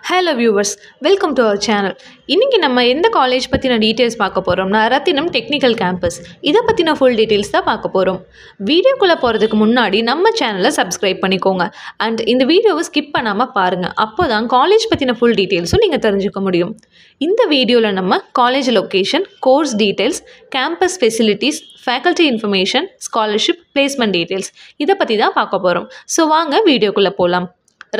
Hello viewers, welcome to our channel. இன்னைக்கு நம்ம எந்த காலேஜ் பத்தின டீடைல்ஸ் பார்க்க போறோம்னா ரத்தினம் டெக்னிக்கல் கேம்பஸ். இத பத்தின full details தான் பார்க்க போறோம். வீடியோக்குள்ள போறதுக்கு முன்னாடி நம்ம சேனலை subscribe பண்ணிக்கோங்க and இந்த வீடியோவை skip பண்ணாம பாருங்க. அப்போதான் காலேஜ் பத்தின full detailsம் நீங்க தெரிஞ்சுக்க முடியும். இந்த வீடியோல நம்ம college location, course details, campus facilities, faculty information, scholarship, placement details இத பத்தி தான் பார்க்க போறோம். சோ வாங்க வீடியோக்குள்ள போலாம்.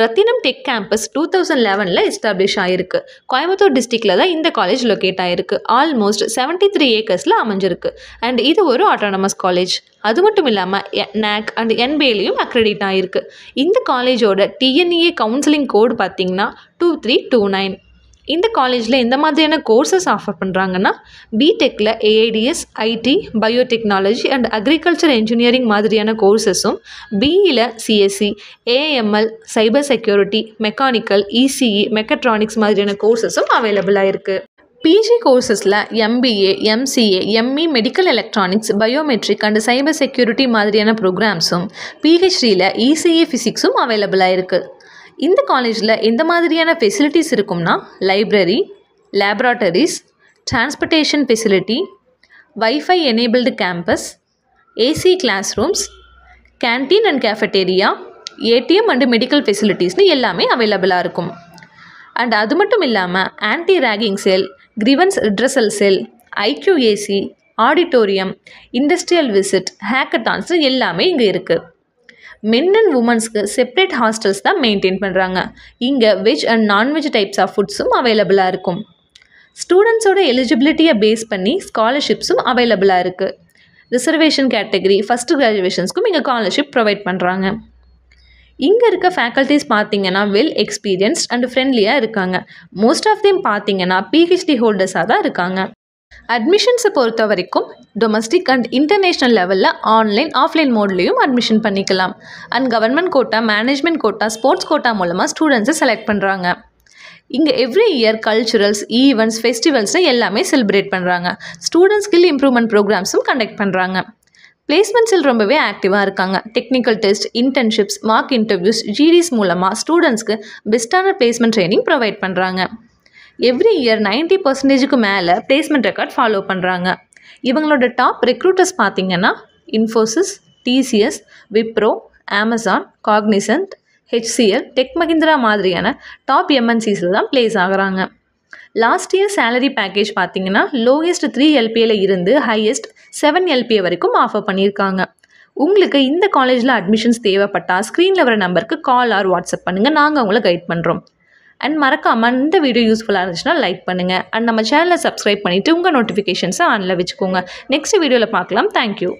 ரத்தினம் டெக் கேம்பஸ் 2011ல எஸ்டாப்ளிஷ் ஆயிருக்கு. கோயம்புத்தூர் டிஸ்ட்ரிக்ட்ல தான் இந்த காலேஜ் லொகேட் ஆயிருக்கு. ஆல்மோஸ்ட் 73 ஏக்கர்ஸ்ல அமைஞ்சிருக்கு. அண்ட் இது ஒரு ஆட்டோனமஸ் காலேஜ். அது மட்டும் இல்லாமல் NAC அண்ட் NBAலையும் அக்ரெடிட் ஆயிருக்கு. இந்த காலேஜோட TNEA கவுன்சிலிங் கோடு பார்த்தீங்கன்னா 2329. இந்த காலேஜில் எந்த மாதிரியான கோர்சஸ் ஆஃபர் பண்ணுறாங்கன்னா பிடெக்கில் AIDS, IT, biotechnology and agriculture engineering மாதிரியான கோர்சஸும், பிஇயில் CSE, AML, cyber security, mechanical, ECE, mechatronics மாதிரியான கோர்சஸும் அவைலபிளாக இருக்குது. பிஜி கோர்சஸில் MBA, MCA, ME medical electronics, biometric and cyber security மாதிரியான ப்ரோக்ராம்ஸும், PhDயில் ECE ஃபிசிக்ஸும் அவைலபிளாக இருக்குது. இந்த காலேஜில் எந்த மாதிரியான ஃபெசிலிட்டிஸ் இருக்கும்னா library, laboratories, transportation facility, wifi enabled campus, AC class rooms, canteen and cafeteria, ATM and medical ஃபெசிலிட்டிஸ்னு எல்லாமே அவைலபிளாக இருக்கும். அண்ட் அது மட்டும் இல்லாமல் anti ragging cell, grievance redressal cell, IQAC, auditorium, industrial visit, hackathons எல்லாமே இங்கே இருக்குது. மென் அண்ட் உமன்ஸ்க்கு செப்பரேட் ஹாஸ்டல்ஸ் தான் மெயின்டைன் பண்ணுறாங்க. இங்கே veg and non veg types of ஃபுட்ஸும் அவைலபிளாக இருக்கும். ஸ்டூடெண்ட்ஸோட எலிஜிபிலிட்டியை பேஸ் பண்ணி ஸ்காலர்ஷிப்ஸும் அவைலபிளாக இருக்குது. ரிசர்வேஷன் கேட்டகரி, ஃபஸ்ட் கிராஜுவேஷன்ஸ்க்கும் இங்கே ஸ்காலர்ஷிப் ப்ரொவைட் பண்ணுறாங்க. இங்கே இருக்க ஃபேக்கல்ட்டிஸ் பார்த்தீங்கன்னா வெல் எக்ஸ்பீரியன்ஸ்ட் அண்ட் ஃப்ரெண்ட்லியாக இருக்காங்க. மோஸ்ட் ஆஃப் தேம் பார்த்தீங்கன்னா PhD ஹோல்டர்ஸாக தான் இருக்காங்க. அட்மிஷன்ஸை பொறுத்த வரைக்கும் டொமஸ்டிக் அண்ட் இன்டர்நேஷ்னல் லெவலில் ஆன்லைன், ஆஃப்லைன் மோட்லேயும் அட்மிஷன் பண்ணிக்கலாம். And government quota, management quota, sports quota மூலமாக ஸ்டூடெண்ட்ஸை செலக்ட் பண்ணுறாங்க. இங்கே எவ்ரி இயர் கல்ச்சுரல்ஸ், ஈவெண்ட்ஸ், ஃபெஸ்டிவல்ஸ்னு எல்லாமே செலிப்ரேட் பண்ணுறாங்க. ஸ்டூடெண்ட் ஸ்கில் இம்ப்ரூவ்மெண்ட் ப்ரோக்ராம்ஸும் கண்டக்ட் பண்ணுறாங்க. பிளேஸ்மெண்ட்ஸில் ரொம்பவே ஆக்டிவாக இருக்காங்க. Technical test, internships, mock interviews, GDs மூலமாக ஸ்டூடெண்ட்ஸ்க்கு பெஸ்ட்டான பிளேஸ்மெண்ட் ட்ரைனிங் ப்ரொவைட் பண்ணுறாங்க. எவ்ரி இயர் 90%க்கு மேலே பிளேஸ்மெண்ட் ரெக்கார்ட் ஃபாலோ பண்ணுறாங்க. இவங்களோட டாப் ரெக்ரூட்டர்ஸ் பார்த்தீங்கன்னா Infosys, TCS, Wipro, Amazon, Cognizant, HCL, tech Mahindra மாதிரியான டாப் MNCஸில் தான் பிளேஸ் ஆகுறாங்க. லாஸ்ட் இயர் சேலரி பேக்கேஜ் பார்த்தீங்கன்னா லோயஸ்ட் 3 LPAல இருந்து ஹையஸ்ட் 7 LPA வரைக்கும் ஆஃபர் பண்ணியிருக்காங்க. உங்களுக்கு இந்த காலேஜில் அட்மிஷன்ஸ் தேவைப்பட்டால் ஸ்க்ரீனில் வர நம்பருக்கு கால் ஆர் வாட்ஸ்அப் பண்ணுங்கள். நாங்கள் உங்களை கைட் பண்ணுறோம். அண்ட் மறக்காமல் இந்த வீடியோ யூஸ்ஃபுல்லாக இருந்துச்சுன்னா லைக் பண்ணுங்கள். அண்ட் நம்ம சேனலை சப்ஸ்கிரைப் பண்ணிவிட்டு உங்கள் நோட்டிஃபிகேஷன்ஸை ஆனில் வச்சுக்கோங்க. நெக்ஸ்ட் வீடியோவில் பார்க்கலாம். தேங்க்யூ.